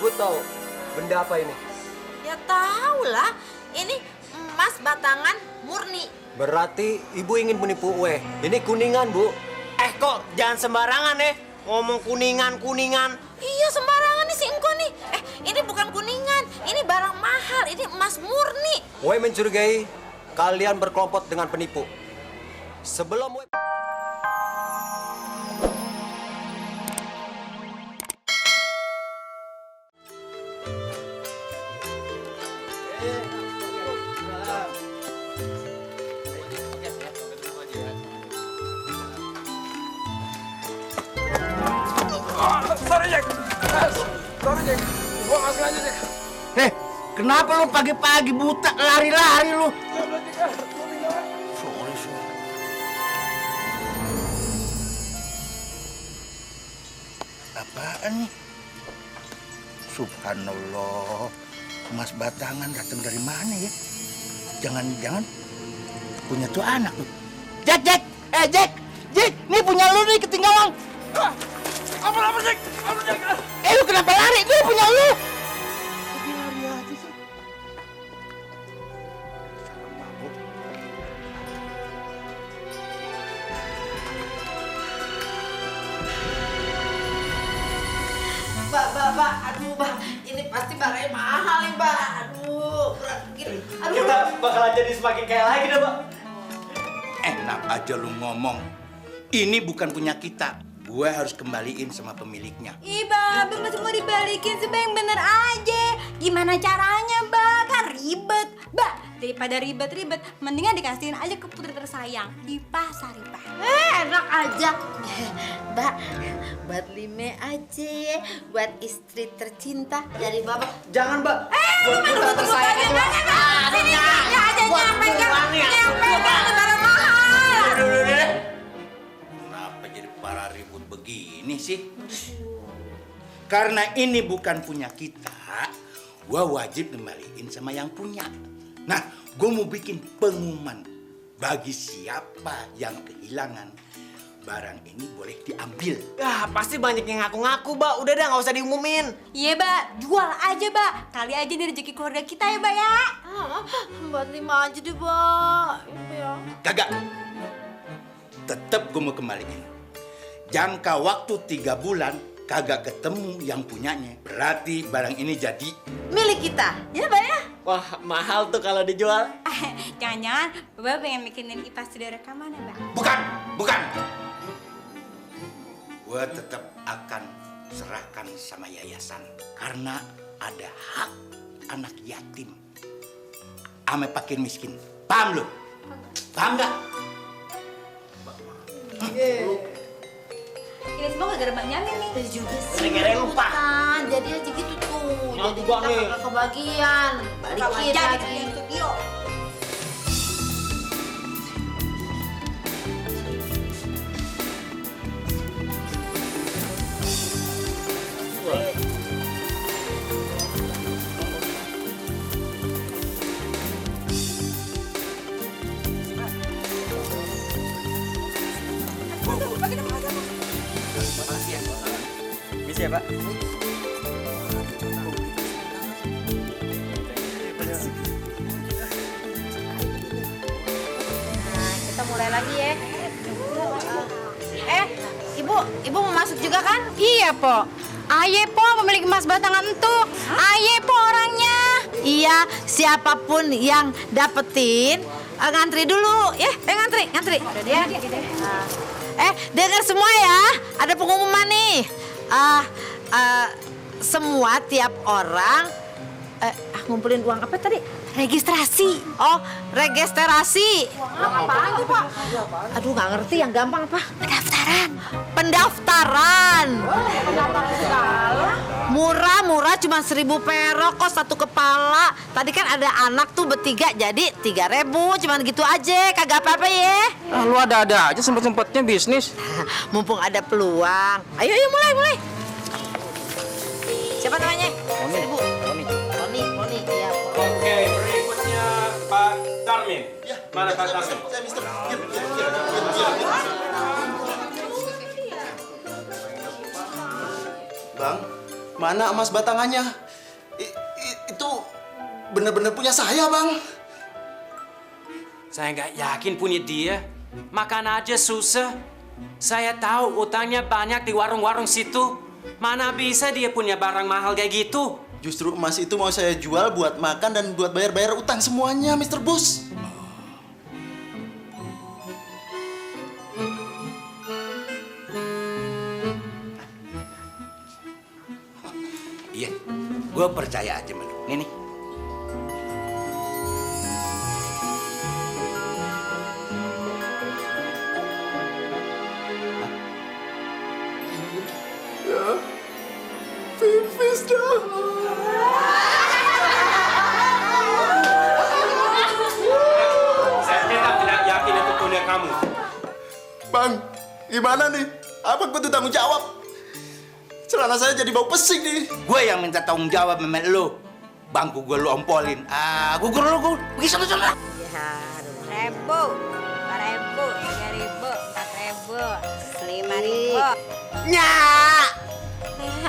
Ibu tahu benda apa ini? Ya tahu lah, ini emas batangan murni. Berarti ibu ingin menipu Uwe. Ini kuningan, Bu. Kok jangan sembarangan ngomong kuningan. Iya sembarangan nih si Engko nih. Ini bukan kuningan, ini barang mahal, ini emas murni. Uwe mencurigai kalian berkelompok dengan penipu. Sebelum Uwe... Sorry, Jack. Gua nggak sengaja, Jack. Kenapa lu pagi-pagi buta lari-lari lu? Sorry. Apaan nih? Subhanallah. Emas batangan datang dari mana ya? Jangan-jangan punya tuh anak tuh. Jack! Jack! Nih punya lu nih ketinggalan. Apa, Jack? Lu kenapa lari? Ini punya lu. Lari aja sih. Mbak, aduh Mbak, ini pasti barangnya mahal nih Mbak. Aduh, berat gini. Aduh. Kita bakalan jadi semakin kaya lagi dah, Mbak. Enak aja lu ngomong. Ini bukan punya kita. Gue harus kembaliin sama pemiliknya. Ih, Mbak masih mau dibalikin sih, Mbak, yang bener aja. Gimana caranya, Mbak? Kan ribet. Mbak, daripada ribet-ribet, mendingan dikasihin aja ke putri tersayang di pasar, Mbak. Enak aja. Mbak, buat Lime aja, buat istri tercinta dari Bapak. Jangan, Mbak. Tunggu. Sini, ya aja nyampe barang mahal. Kenapa jadi para ribut begini sih? Karena ini bukan punya kita, gue wajib kembaliin sama yang punya. Nah, gue mau bikin pengumuman. Bagi siapa yang kehilangan, barang ini boleh diambil. Pasti banyak yang ngaku-ngaku, Mbak. Udah dah, nggak usah diumumin. Iya, Mbak, jual aja, Mbak. Kali aja ini rezeki keluarga kita ya, Mbak ya. Buat Lima aja deh, Mbak. Ya. Kagak. Tetep gue mau kembaliin. Jangka waktu 3 bulan kagak ketemu yang punyanya. Berarti barang ini jadi Milik kita. Ya, Mbak ya. Wah, mahal tuh kalau dijual. Jangan-jangan Mbak pengen bikinin IPA studio rekaman ya, Mbak? Bukan. Gue tetap akan serahkan sama yayasan. Karena ada hak anak yatim ame fakir miskin. Paham lu? Paham gak? Ini semua gara-gara Mbak Nyamin nih. Itu juga sih. Gara-gara lupa. Kan, jadi aja gitu tuh. Nah, Jadi gua kita nih. kagak kebagian. Balikin Jadi lagi. ke studio. Bisa ya, Pak? Nah, kita mulai lagi ya. Ibu mau masuk juga kan? Iya, Po. Aye, Po, pemilik emas batangan itu. Aye, Po, orangnya. Iya, siapapun yang dapetin ngantri dulu ya. Ngantri. Udah dia. Dengar semua ya. Ada pengumuman nih. Semua tiap orang ngumpulin uang apa tadi? Registrasi. Oh, registrasi. Uang apaan tuh, Pak? Aduh, nggak ngerti, yang gampang apa? Pendaftaran. Murah, cuma 1.000 perak kok satu kepala. Tadi kan ada anak tuh bertiga, jadi 3.000, cuman gitu aja, kagak apa-apa ya. Lu ada-ada aja sempet-sempetnya bisnis. Mumpung ada peluang. Ayo mulai. Siapa namanya? Ibu. Tony. Iya. Oke, berikutnya Pak Darmin. Mana Pak Darmin? Bang, Mana emas batangannya? Itu bener-bener punya saya, Bang. Saya nggak yakin punya dia. Makan aja susah. Saya tahu utangnya banyak di warung-warung situ. Mana bisa dia punya barang mahal kayak gitu? Justru emas itu mau saya jual buat makan dan buat bayar-bayar utang semuanya, Mr. Bus. Iya, gue percaya aja sama lu. Nih. Pipis dah. Saya tetap tidak yakin itu punya kamu. Bang, gimana nih? Apa gue tuh tanggung jawab? Celana saya jadi bau pesing nih. Gue yang minta tanggung jawab sama lu. Bangku gue lu ompolin. Gugur lu, gue pergi sana. Ya, 1.000, 2.000, 3.000, 4.000, 5.000. Nyak!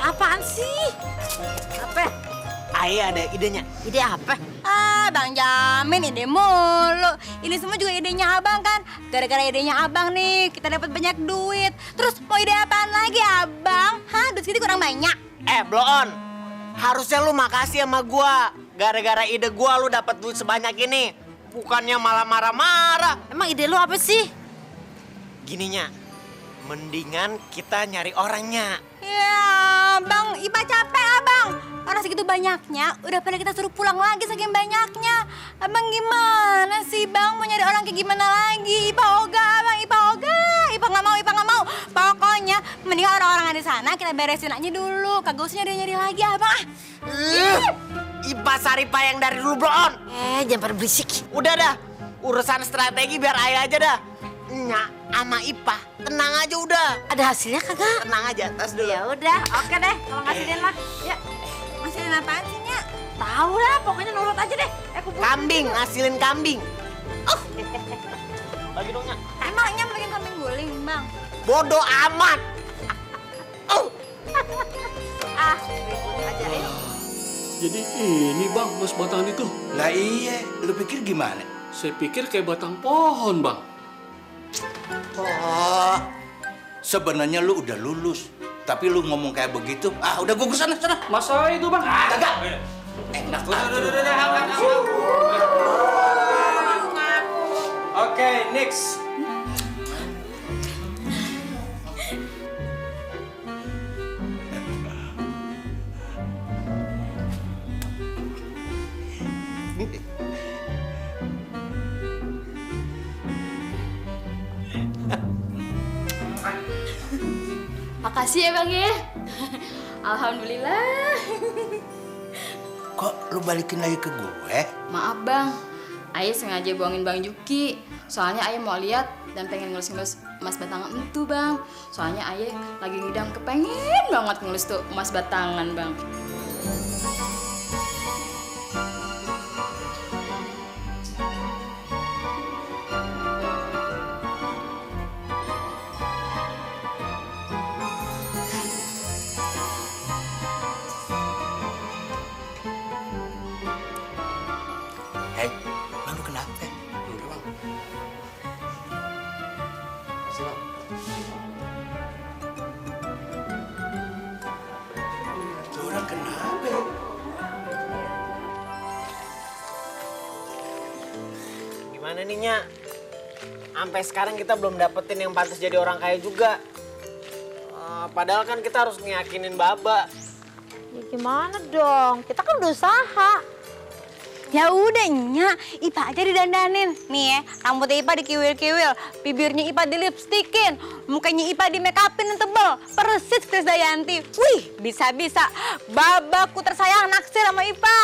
apaan sih? Apa? Ayah ada idenya. Ide apa? Bang Jamin ide mulu. Ini semua juga idenya abang kan. Gara-gara idenya abang nih, kita dapat banyak duit. Terus mau ide apaan lagi abang? Hah, duit segitu kurang banyak. Blow on. Harusnya lu makasih sama gua. Gara-gara ide gua lu dapat duit sebanyak ini. Bukannya malah marah-marah. Emang ide lu apa sih? Gininya, mendingan kita nyari orangnya. Ya, Bang Ipa capek abang. Karena segitu banyaknya, udah pada kita suruh pulang lagi saking banyaknya. Abang gimana sih bang, mau nyari orang kayak gimana lagi? Ipa ogah abang, Ipa ogah. Ipa nggak mau. Pokoknya mending orang-orang di sana kita beresin aja dulu. Kagak usah nyari-nyari lagi abang. Ipa Saripa yang dari dulu, blow on. Jangan pada berisik. Udah dah, urusan strategi biar ayah aja dah. Nyak sama Ipa, tenang aja udah. Ada hasilnya kagak? Tenang aja, tas dulu. Ya udah, oke deh. Kalau ngasihin lah. Ya, Ngasihin apaan sih Nyak? tahu lah. Pokoknya nurut aja deh. Kumpul. Kambing, ngasilin kambing. Bagi dong, Nyak. Emangnya bikin kambing guling bang? Bodoh amat. Ribut aja ya. Jadi ini bang, mas batangan itu. Lah iya, lu pikir gimana? Saya pikir kayak batang pohon bang. Oh, sebenarnya lu udah lulus, tapi lu ngomong kayak begitu. Udah gugur sana. Masa itu bang? Kagak. Enak aja. Oke, next. Makasih ya bang ya. Alhamdulillah. Kok lu balikin lagi ke gue? Maaf bang, Ayah sengaja bohongin Bang Juki. Soalnya Ayah mau lihat dan pengen ngelus-ngelus emas batangan itu bang. Soalnya Ayah lagi ngidam kepengen banget ngelus tuh emas batangan bang. Hei, bang lu kenapa? Enggak bang. Makasih bang. Lu orang kenapa? Gimana nih, Nyak? Sampai sekarang kita belum dapetin yang pantas jadi orang kaya juga. Padahal kan kita harus ngeyakinin Baba. Ya gimana dong? Kita kan udah usaha. Ya udah Nyak, Ipa aja didandanin. Nih ya, rambutnya Ipa dikiwil-kiwil, bibirnya Ipa dilipstikin, mukanya Ipa di make upin yang tebel, persis Krisdayanti. Wih, bisa-bisa. Babaku tersayang naksir sama Ipa.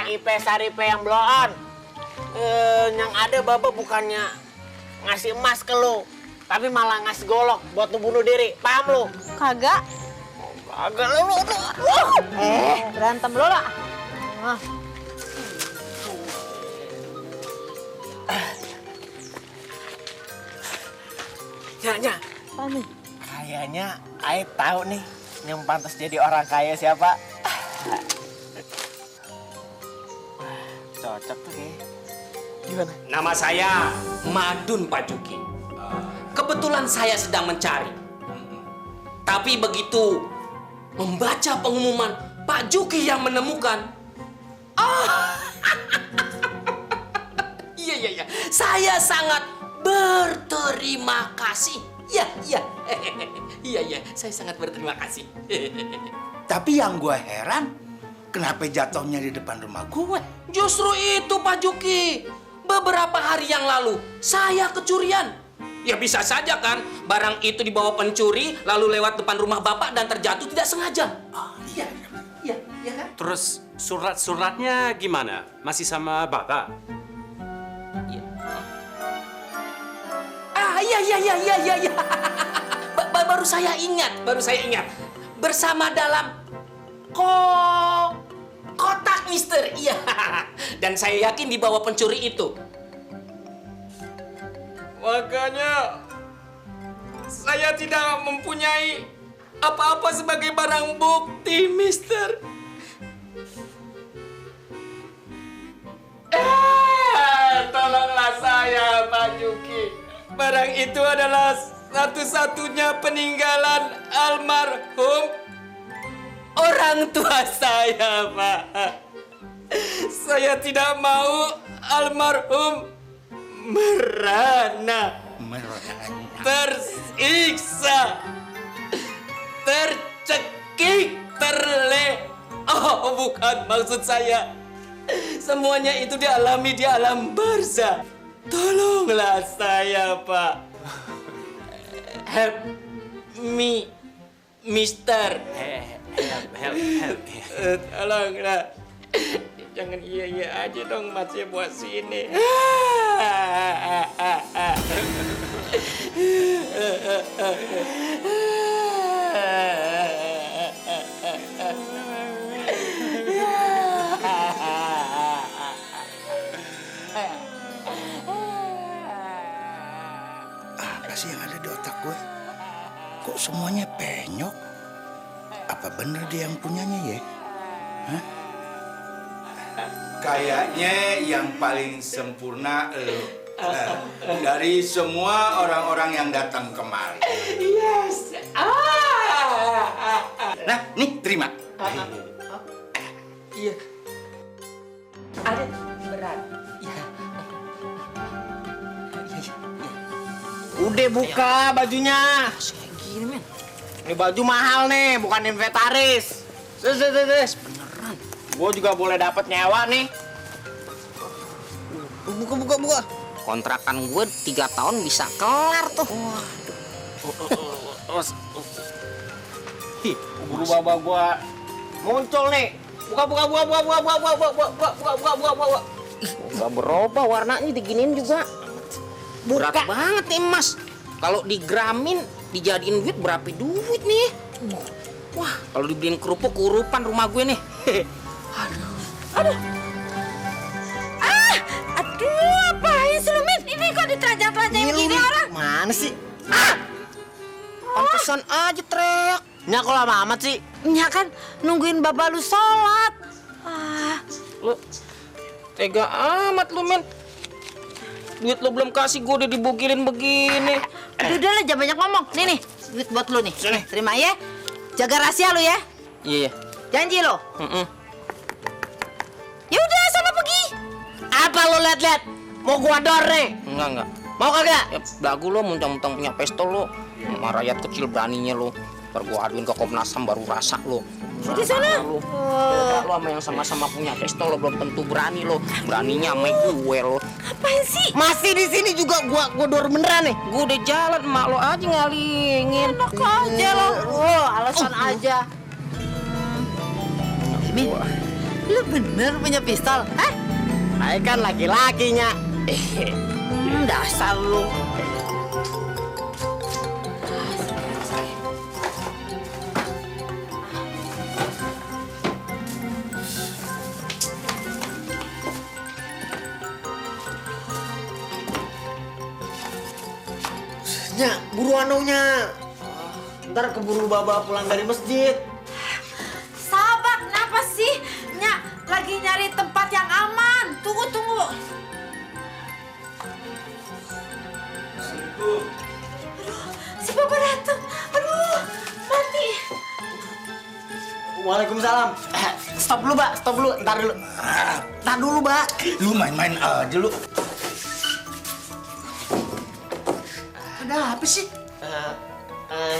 Ipe Saripe yang blow on. Yang ada Baba bukannya ngasih emas ke lu, tapi malah ngasih golok buat lu bunuh diri. Paham lu? Kagak. Kagak lu. Berantem lo lah. Nyak. Apa nih? Kayaknya Ayah tahu nih yang pantas jadi orang kaya siapa? Cocok tuh kayaknya. Gimana? Nama saya Madun, Pak Juki. Kebetulan saya sedang mencari. Tapi begitu membaca pengumuman Pak Juki yang menemukan. Iya. Saya sangat berterima kasih. Iya. Saya sangat berterima kasih. Tapi yang gue heran, kenapa jatuhnya di depan rumah gue? Justru itu, Pak Juki. Beberapa hari yang lalu, saya kecurian. Ya bisa saja kan, barang itu dibawa pencuri, lalu lewat depan rumah Bapak dan terjatuh tidak sengaja. Iya kan? Terus surat-suratnya gimana? Masih sama Bapak? Iya. Baru saya ingat. Bersama dalam kotak mister. Iya. Dan saya yakin dibawa pencuri itu. Makanya saya tidak mempunyai apa-apa sebagai barang bukti, mister. Tolonglah saya, Pak Juki. Barang itu adalah satu-satunya peninggalan almarhum orang tua saya, Pak. Saya tidak mau almarhum merana, tersiksa, tercekik, bukan maksud saya. Semuanya itu dialami di alam barzah. Tolonglah saya, Pak. Help me, mister. Help. Tolonglah. Jangan iya aja dong, masih buat sini. Apa sih yang ada di otak gue? Kok semuanya penyok? Apa bener dia yang punyanya ya? Hah? Kayaknya yang paling sempurna dari semua orang-orang yang datang kemari. Yes. Nah, nih terima. Iya. Ada berat. Udah buka bajunya. Gini, men. Ini baju mahal nih, bukan inventaris. Beneran. Gue juga boleh dapat nyewa nih. Buka. Kontrakan gue 3 tahun bisa kelar tuh. Buru baba gue muncul nih. Buka. Gak berubah warnanya diginiin juga. Berat banget nih emas. Kalau digramin, dijadiin duit berapa duit nih? Wah, kalau dibeliin kerupuk kurupan rumah gue nih. Aduh, apain sih lu, Min? Ini kok diterajang-terajangin begini orang? Mana sih? Pantesan aja teriak. Nya kok lama amat sih? Nya kan nungguin bapak lu sholat. Lu tega amat lu, men. Duit lu belum kasih, gue udah dibugilin begini. Udah lah, jangan banyak ngomong. Nih, duit buat lu nih. Sini. Terima ya. Jaga rahasia lu ya. Iya. Janji lo. Ya udah, sana pergi. Apa lo liat-liat? Mau gua dor nih? Enggak. Mau kagak? Ya, dagu lo muntang-muntang punya pistol lo. Sama rakyat kecil beraninya lo. Ntar gua aduin ke Komnas HAM baru rasa lo. Di sana. Lo sama yang sama-sama punya pistol lo belum tentu berani lo. Beraninya sama gue lo. Apaan sih? Masih di sini juga gua dor beneran nih. Gue udah jalan, emak lo aja ngalingin. Enak aja lo. Alasan aja. Min, lu bener punya pistol? Hah? Saya kan laki-lakinya. Dasar lu. Nya, buruan dong, Nya. ntar keburu Baba pulang dari masjid. Sabar, kenapa sih? Nyak lagi nyari tempat yang aman. Tunggu. Aduh, si Baba datang. Aduh, mati. Waalaikumsalam. Stop dulu, Mbak. Stop dulu. Ntar dulu, Mbak. Lu main-main aja lu. Ada apa sih?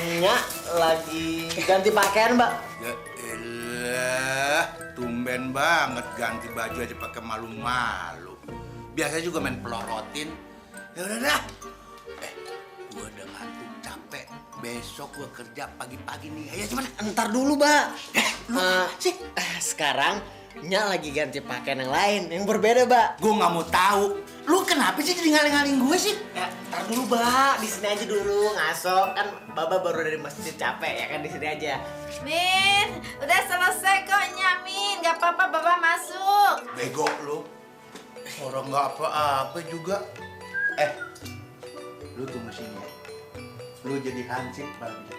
Nyak lagi ganti pakaian, Mbak. Ya elah, tumben banget ganti baju aja pakai malu-malu. Biasanya juga main pelorotin. Ya udah dah. Gua udah ngantuk capek. Besok gua kerja pagi-pagi nih. Ayo cuman Ntar dulu, Mbak. lu sih. Sekarang Nyak lagi ganti pakaian yang lain, yang berbeda, Mbak. Gua nggak mau tahu. Lu kenapa sih jadi ngaling-ngaling gue sih? Ya, ntar dulu, Mbak. Di sini aja dulu, ngaso. Kan Baba baru dari masjid capek ya kan, di sini aja. Min, udah selesai kok Nyak, Min. Gak apa-apa, Baba masuk. Bego lu. Orang nggak apa-apa juga. Lu tunggu sini. Lu jadi hansip babi.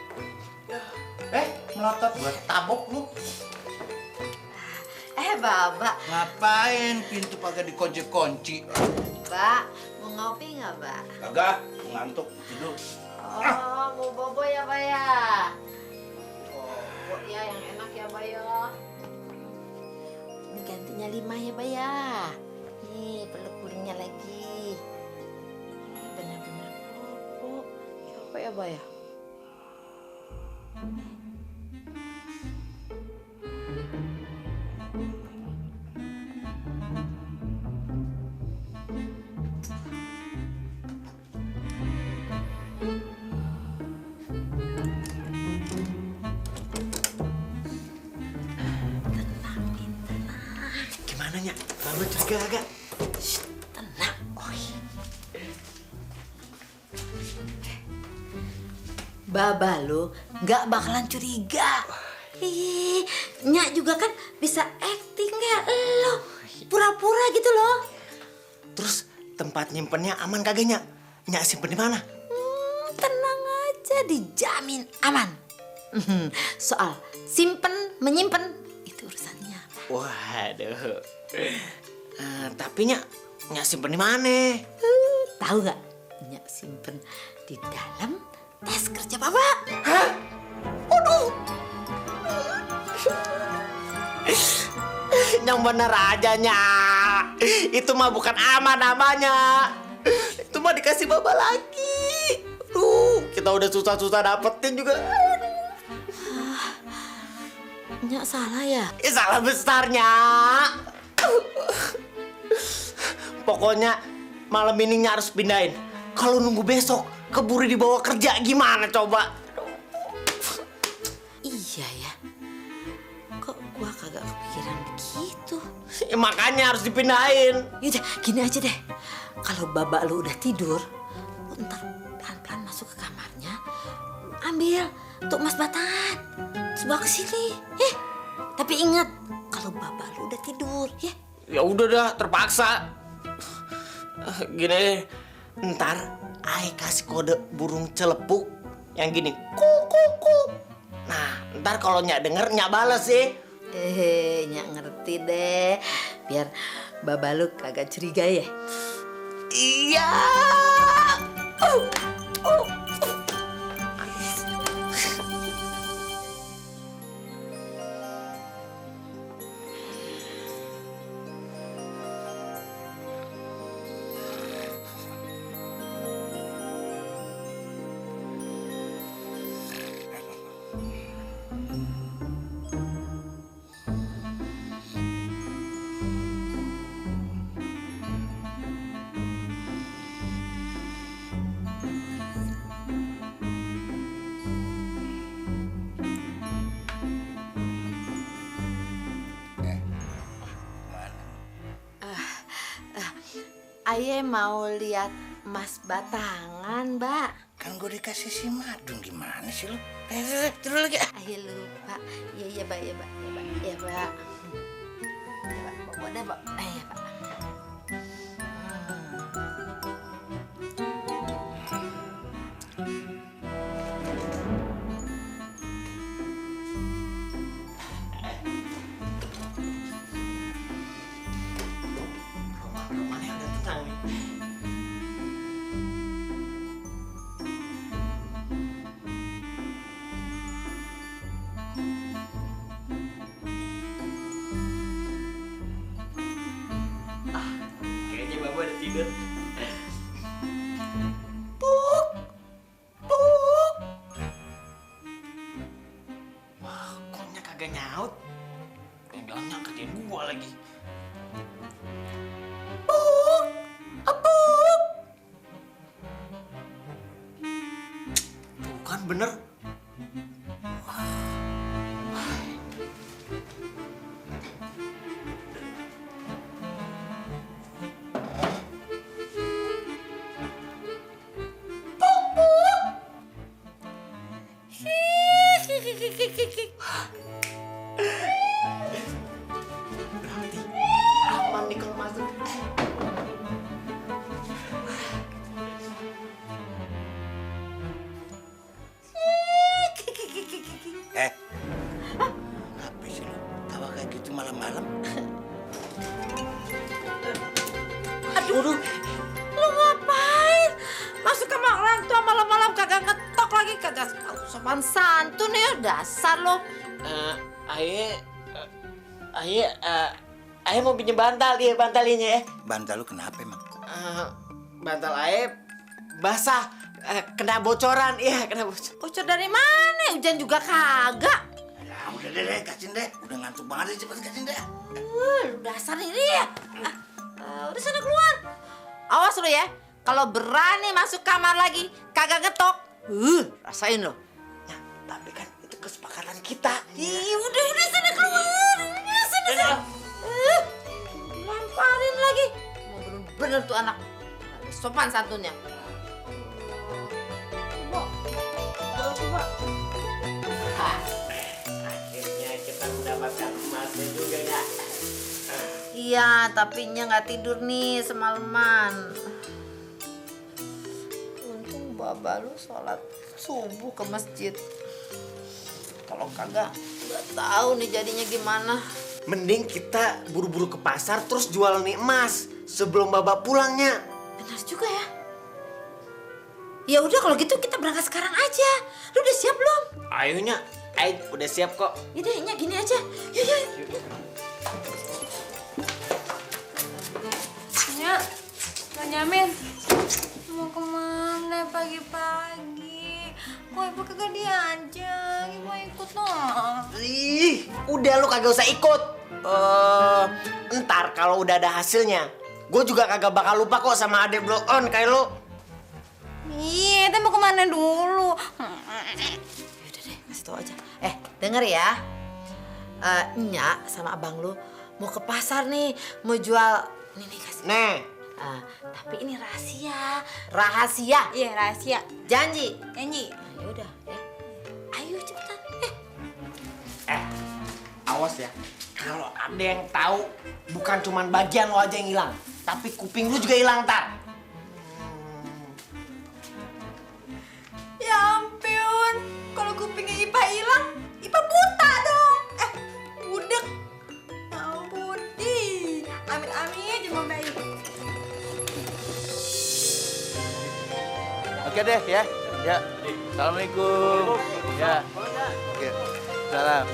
Melotot buat tabok lu. Baba. Ngapain pintu kagak dikunci-kunci? Mbak, mau ngopi nggak, Mbak? Kagak, ngantuk tidur. Oh, mau bobo ya, Mbak ya? Bobo ya, yang enak ya, Mbak ya? Ini gantinya 5 ya, Mbak ya? Nih, peluk gulingnya lagi. Benar-benar bobo. Apa ya, Mbak ya? Gimana, Nyak? Baba curiga agak? Tenang, Baba lo nggak bakalan curiga. Ih, Nyak juga kan bisa acting kayak lo. Pura-pura gitu loh. Terus tempat nyimpennya aman kagak, Nyak? Nyak simpen di mana? Tenang aja, dijamin aman. Soal simpen, menyimpen, itu urusannya. Waduh. Tapi Nyak simpen di mana? Tahu nggak? Nyak simpen di dalam tas kerja Baba. Hah? Aduh. Yang bener aja, Nyak. Itu mah bukan aman namanya. Itu mah dikasih Baba lagi. Kita udah susah-susah dapetin juga. Nyak salah ya? Salah besar, Nyak. Pokoknya malam ini Nyak harus pindahin. Kalau nunggu besok keburu dibawa kerja gimana coba? Iya ya. Kok gua kagak kepikiran begitu? Ya, makanya harus dipindahin. Yaudah, gini aja deh. Kalau Baba lu udah tidur, lu ntar pelan-pelan masuk ke kamarnya, lu ambil tuh emas batangan, terus bawa ke sini. Tapi ingat, kalau Baba lu udah tidur, ya. Ya udah dah, terpaksa. Gini, ntar Ai kasih kode burung celepuk yang gini, kuku. Nah, ntar kalau Nyak denger, Nyak bales sih. Nyak ngerti deh. Biar Baba lu kagak curiga ya. Iya. Aye mau lihat emas batangan, Mbak. Kan gue dikasih si Madun, gimana sih lu? Tidur lagi. Aye lupa. Iya, Mbak. Iya, Mbak. Iya, Mbak. Bawa deh, Mbak. Iya, Pak. nyaut. Yang bilang nyangkatin gua lagi. Tuh kan bener. Berarti aman nih kalau masuk. Apa sih lu? Tawa kayak gitu malam-malam? Aduh, lu ngapain? Masuk kamar orang tua malam-malam kagak ngetok lagi, kagak sopan santun ya, dasar lo. Aye mau pinjem bantal dia, bantalinya ya. Bantal lu kenapa emang? Bantal Aye basah, kena bocoran, iya kena bocor. Bocor dari mana? Hujan juga kagak. Ya udah deh, kasihin deh. Udah ngantuk banget deh, cepet kasihin deh. Lu dasar ini ya. Udah sana keluar. Awas lu ya. Kalau berani masuk kamar lagi, kagak ngetok. Rasain lo. Ya, tapi kan itu kesepakatan kita. Udah sana keluar. Sana. Lamparin lagi. Mau bener-bener tuh anak. Sopan santunnya. Coba. Akhirnya kita mendapatkan emasnya juga ya. Iya, tapi nya nggak tidur nih semalaman. Untung baba lu sholat subuh ke masjid. Kalau kagak, nggak tahu nih jadinya gimana. Mending kita buru-buru ke pasar terus jual nih emas sebelum Baba pulangnya. Benar juga ya. Ya udah kalau gitu kita berangkat sekarang aja. Lu udah siap belum? Ayonya, Ayo udah siap kok. Yaudah, nya gini aja. Yuk. Nya, Bang Jamin, mau kemana pagi-pagi? Kok ibu kagak diajak? Ibu ikut dong. Ih, udah lu kagak usah ikut. Ntar kalau udah ada hasilnya, gue juga kagak bakal lupa kok sama adek blow on kayak lu. Iya, kita mau kemana dulu? Yaudah deh, kasih tau aja. Denger ya. Nya sama abang lu mau ke pasar nih, mau jual ini kasih. Nih. Tapi ini rahasia. Rahasia. Iya, rahasia. Janji. Janji. Ya udah, ya. Ayo cepetan. Awas ya. Kalau ada yang tahu, bukan cuman bagian lo aja yang hilang, tapi kuping lu juga hilang, tar. Ya ampun, kalau kupingnya Ipa hilang, Ipa buta dong. Budek. Ya ampun, amit-amit cuma baik. Oke deh ya. Ya. Assalamualaikum. Ya. Oke. Salam.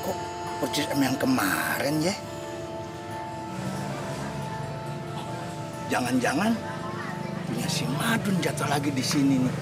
Kok persis sama yang kemarin ya? Jangan-jangan punya si Madun jatuh lagi di sini nih.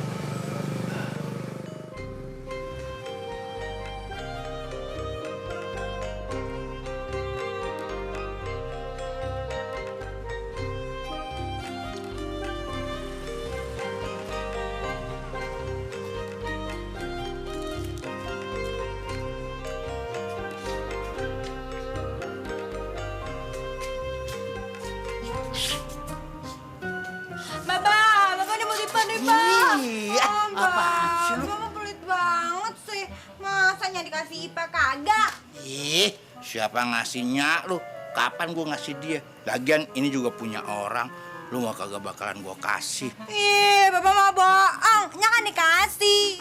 Bapak udah mau dipan nih, Pak. Iya, apaan sih lu? Bapak pelit banget sih. Masanya dikasih Ipa kagak? Ih, siapa ngasihnya lu? Kapan gua ngasih dia? Lagian ini juga punya orang. Lu mau kagak bakalan gua kasih. Ih, Bapak mah bohong. Nya kan dikasih.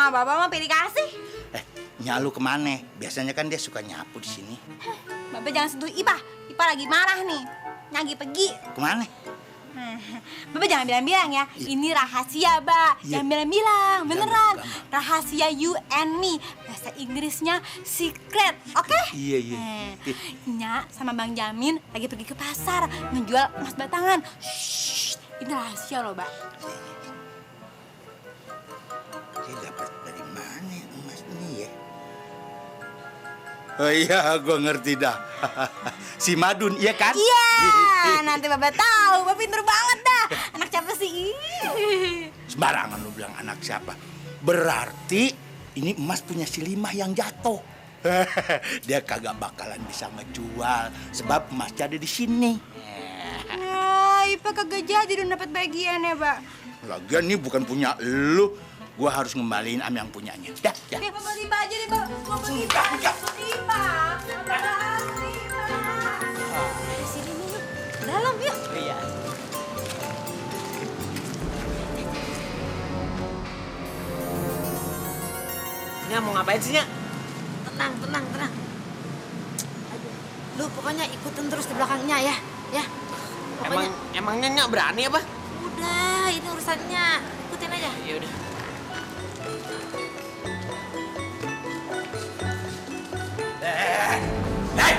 Bapak mah pilih kasih. Nyalu kemana? Biasanya kan dia suka nyapu di sini. Bapak jangan sentuh Ipa. Ipa lagi marah nih. Nyagi pergi. Kemana? Bapak jangan bilang-bilang ya. Ini rahasia, Mbak. Jangan bilang-bilang, beneran. Rahasia you and me. Bahasa Inggrisnya secret, oke? Iya. Nyak sama Bang Jamin lagi pergi ke pasar menjual emas batangan. Shh, ini rahasia loh, Mbak. Saya dapat dari mana emas ini ya? Oh iya, gue ngerti dah. Si Madun, iya kan? Iya, nanti Bapak tahu. Bapak pinter banget dah. Anak siapa sih? Sembarangan lu bilang anak siapa. Berarti ini emas punya si Limah yang jatuh. Dia kagak bakalan bisa ngejual sebab emasnya ada di sini. Nah, Ipa kagak jadi dong dapat bagian ya, Pak. Lagian nih bukan punya lu. Gua harus ngembaliin am yang punyanya. Dah. Oke, Bapak Ipa aja deh, Pak. Bapak Ipa. Di sini nih, dalam yuk. Iya. Nya mau ngapain sih, Nya? Tenang. Aduh. Lu pokoknya ikutin terus di belakangnya ya. Ya. Pokoknya. Emangnya Nya berani apa? Udah, ini urusannya. Ikutin aja. Ya udah. Hei!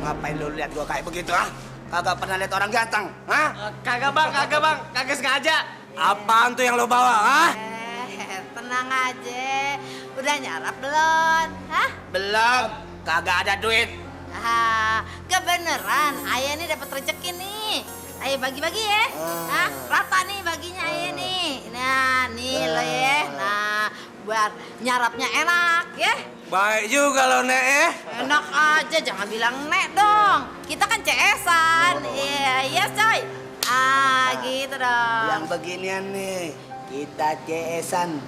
Ngapain lu lihat gua kayak begitu, ah? Kagak pernah lihat orang ganteng, hah? Kagak bang, kagak sengaja. Apaan tuh yang lo bawa, ah? Tenang aja. Udah nyarap belum? Hah? Belum, kagak ada duit. Kebeneran. Ayah nih dapat rezeki nih. Ayo bagi-bagi ya. Hah? Rata nih baginya ayah nih. Nah, nih lo ya. Nah, buat nyarapnya enak ya. Baik juga lo, Nek. Enak aja, jangan bilang nek dong. Kita kan CS-an. Iya, coy. Gitu dong. Yang beginian nih, kita CS-an.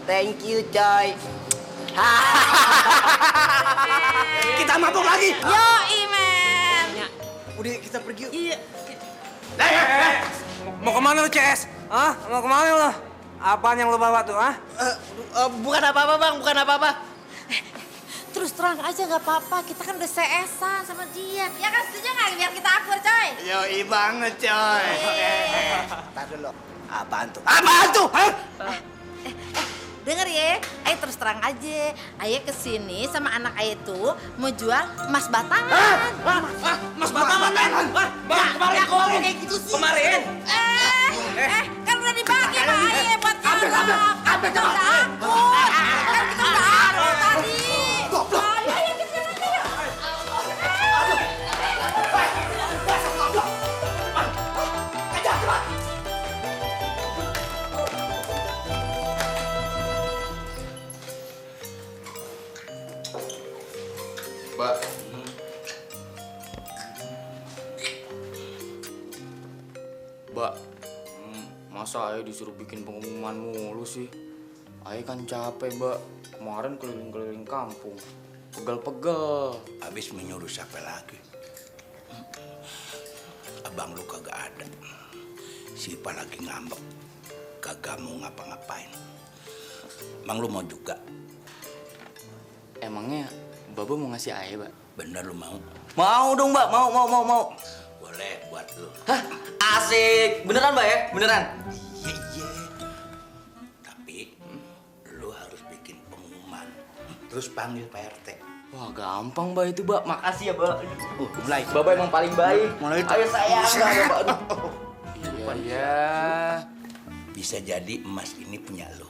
Thank you, coy. Kita mabuk lagi. Yo, Imen. Udah, kita pergi yuk. Iya. Mau kemana lo, CS? Hah? Mau kemana lo? Apaan yang lo bawa tuh, ah? Bukan apa-apa bang, bukan apa-apa. Terus terang aja nggak apa-apa, kita kan udah CS-an sama dia. Ya kan, setuju nggak biar kita akur, coy? Yoi banget, coy. Ntar dulu. Apaan tuh? Apaan tuh? Hah? Denger ya, Ayah terus terang aja. Ayah kesini sama anak Ayah tuh mau jual emas batangan. Mas batangan, men. Bang, kemarin kok ngomong kayak gitu sih? Kemarin. Kan udah dibagi sama Ayah buat nyarap. Kan kita udah akur. Kan kita udah akur tadi. Ayo kesini aja yuk. Mbak. Mbak, masa Ayah disuruh bikin pengumuman mulu sih? Ayah kan capek, Mbak. Kemarin keliling-keliling kampung. Pegel-pegel. Habis menyuruh siapa lagi? Abang lu kagak ada. Siapa lagi ngambek. Kagak mau ngapa-ngapain. Emang lu mau juga? Emangnya Baba mau ngasih Ayah, Mbak? Bener lu mau? Mau dong, Mbak. Mau. Boleh buat lu. Hah? Asik. Beneran, Mbak ya? Beneran. Iya. Tapi lu harus bikin pengumuman. Terus panggil Pak RT. Wah, gampang, Mbak itu, Mbak. Makasih ya, Mbak. Mulai. Baba emang paling baik. Mulai. Ayo sayang, Mbak. Aduh. Iya. Bisa jadi emas ini punya lu.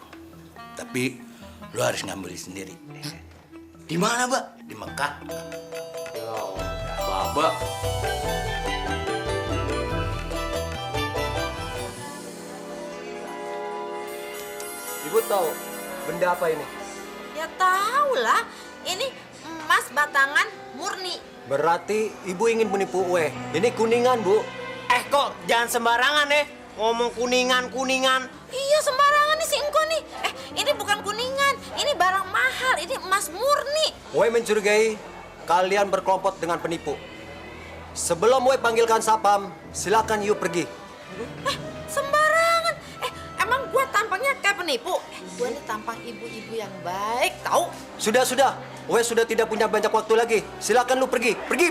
Tapi lu harus ngambil sendiri. Di mana, Mbak? Di Mekah. Ya, Baba. Ibu tahu benda apa ini? Ya tahu lah, ini emas batangan murni. Berarti ibu ingin menipu Uwe. Ini kuningan, Bu. Kok jangan sembarangan ya. Ngomong kuningan. Iya sembarangan nih si Engko nih. Ini bukan kuningan, ini barang mahal, ini emas murni. Uwe mencurigai kalian berkelompok dengan penipu. Sebelum Uwe panggilkan Sapam, silakan you pergi. Sembarangan. Emang gua tampangnya kayak penipu? Gua nih tampang ibu-ibu yang baik, tahu? Sudah. Uwe sudah tidak punya banyak waktu lagi. Silakan lu pergi. Pergi.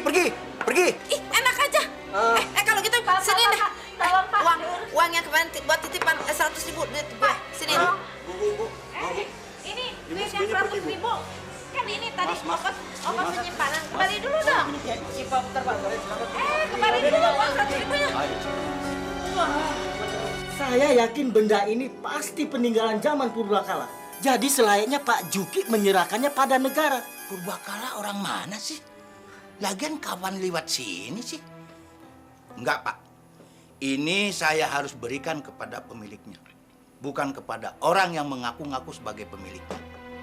Ih, enak aja. Kalau gitu sini dah. Uang yang kemarin buat titipan 100.000 duit gue. Sini. Ini duit yang 100.000. Kan ini tadi ongkos penyimpanan. Kembali dulu dong. Kembali dulu uang 100.000-nya. Saya yakin benda ini pasti peninggalan zaman purbakala. Jadi selayaknya Pak Juki menyerahkannya pada negara. Purbakala orang mana sih? Lagian kapan lewat sini sih? Enggak, Pak. Ini saya harus berikan kepada pemiliknya. Bukan kepada orang yang mengaku-ngaku sebagai pemiliknya.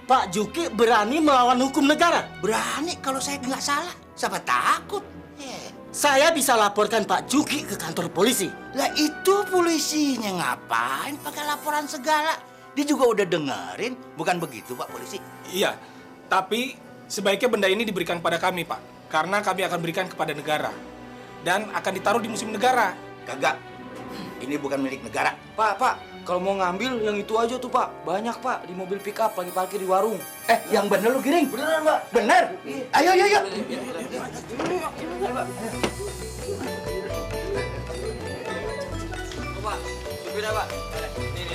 Pak Juki berani melawan hukum negara? Berani kalau saya nggak salah. Siapa takut? Saya bisa laporkan Pak Juki ke kantor polisi. Lah itu polisinya ngapain pakai laporan segala? Dia juga udah dengerin, bukan begitu Pak Polisi? Iya, tapi sebaiknya benda ini diberikan kepada kami, Pak. Karena kami akan berikan kepada negara. Dan akan ditaruh di museum negara. Kagak, ini bukan milik negara. Pak, kalau mau ngambil yang itu aja tuh, Pak. Banyak, Pak, di mobil pick up lagi parkir di warung. Yang bener lu Giring? Beneran, Pak. Bener? Ayo. Pak, sepeda, Pak. Nih.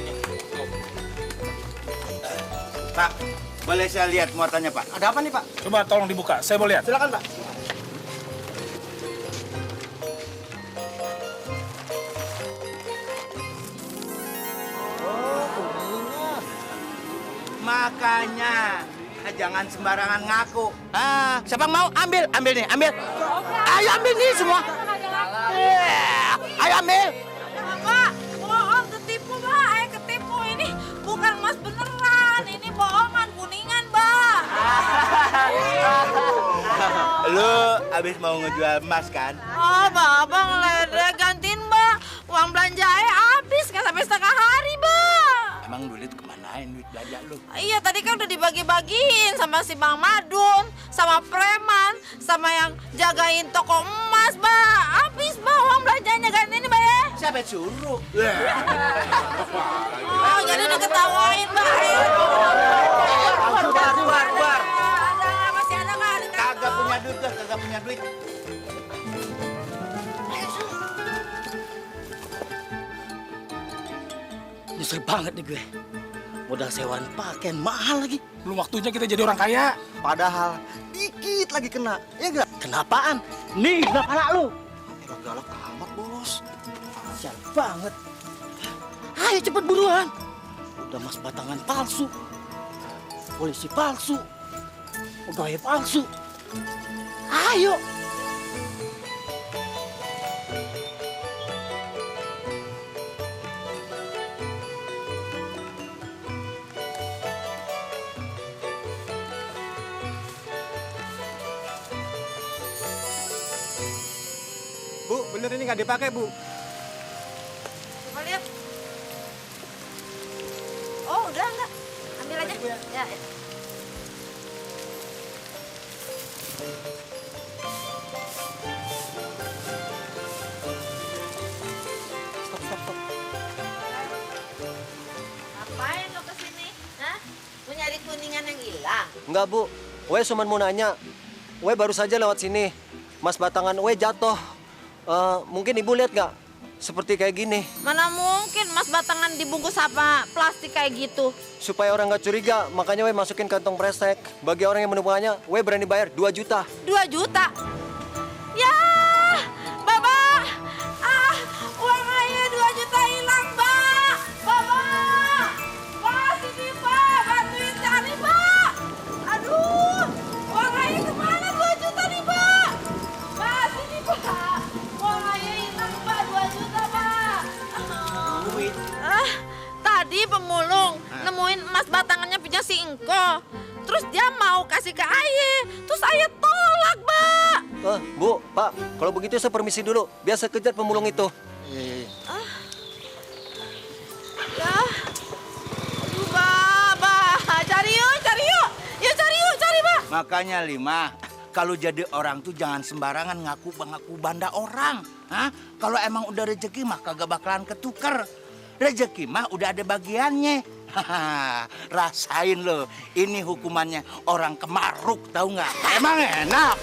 Pak, boleh saya lihat muatannya, Pak? Ada apa nih, Pak? Coba tolong dibuka, saya mau lihat. Silakan, Pak. Makanya jangan sembarangan ngaku. Siapa yang mau ambil nih, ambil. Ayo ambil nih semua. Ayo ambil. Pak, bohong, ketipu, Pak. Ketipu. Ini bukan emas beneran. Ini bohongan, kuningan, Pak. Lu abis mau ngejual emas kan? Oh, Bapak ngeledek, gantiin, Mbak. Uang belanja habis, nggak sampai setengah hari, Mbak. Emang duit kemanain duit belanja lu? Iya, tadi kan udah dibagi-bagiin sama si Bang Madun, sama preman, sama yang jagain toko emas, Mbak. Habis, Mbak, uang belanjanya kan ini, Mbak ya. Siapa suruh? Oh, jadi diketawain, Mbak. Keluar. Masih ada nggak? Kagak punya duit. Nyesel banget nih gue. Modal sewaan pakaian mahal lagi. Belum waktunya kita jadi orang kaya. Padahal dikit lagi kena, ya enggak? Kenapaan? Nih, kena pala lu. Galak amat, Bos. Sial banget. Ayo cepet buruan. Udah mas batangan palsu. Polisi palsu. Pegawai palsu. Ayo. Bu, bener ini nggak dipakai, Bu. Coba lihat. Oh, udah enggak. Ambil aja. Ya. Stop. Ngapain lo kesini? Hah? Mau nyari kuningan yang hilang? Enggak, Bu. We cuma mau nanya. We baru saja lewat sini. Mas batangan we jatuh. Mungkin Ibu lihat nggak? Seperti kayak gini. Mana mungkin mas batangan dibungkus apa plastik kayak gitu? Supaya orang nggak curiga, makanya we masukin kantong kresek. Bagi orang yang menemukannya, we berani bayar 2 juta. 2 juta? Ya, Bapak! Uang ayah 2 juta hilang, Pak! Bapak! Pak, sini, Pak! Bantuin cari, Pak! Aduh! Uang ayah kemana 2 juta nih, Pak? Pak, sini, Pak! Uang ayah hilang, Pak! 2 juta, Pak! Duit. Tadi pemulung nemuin emas batangannya punya si Engko. Terus dia mau kasih ke ayah. Terus ayah tolak, Mbak. Bu, Pak, kalau begitu saya permisi dulu. Biar saya kejar pemulung itu. Ya. Aduh, Mbak. Cari yuk. Yuk cari, Pak. Makanya Lima, kalau jadi orang tuh jangan sembarangan ngaku banda orang. Hah? Kalau emang udah rezeki mah kagak bakalan ketuker. Rezeki mah udah ada bagiannya. Rasain lo, ini hukumannya orang kemaruk, tahu nggak? Emang enak.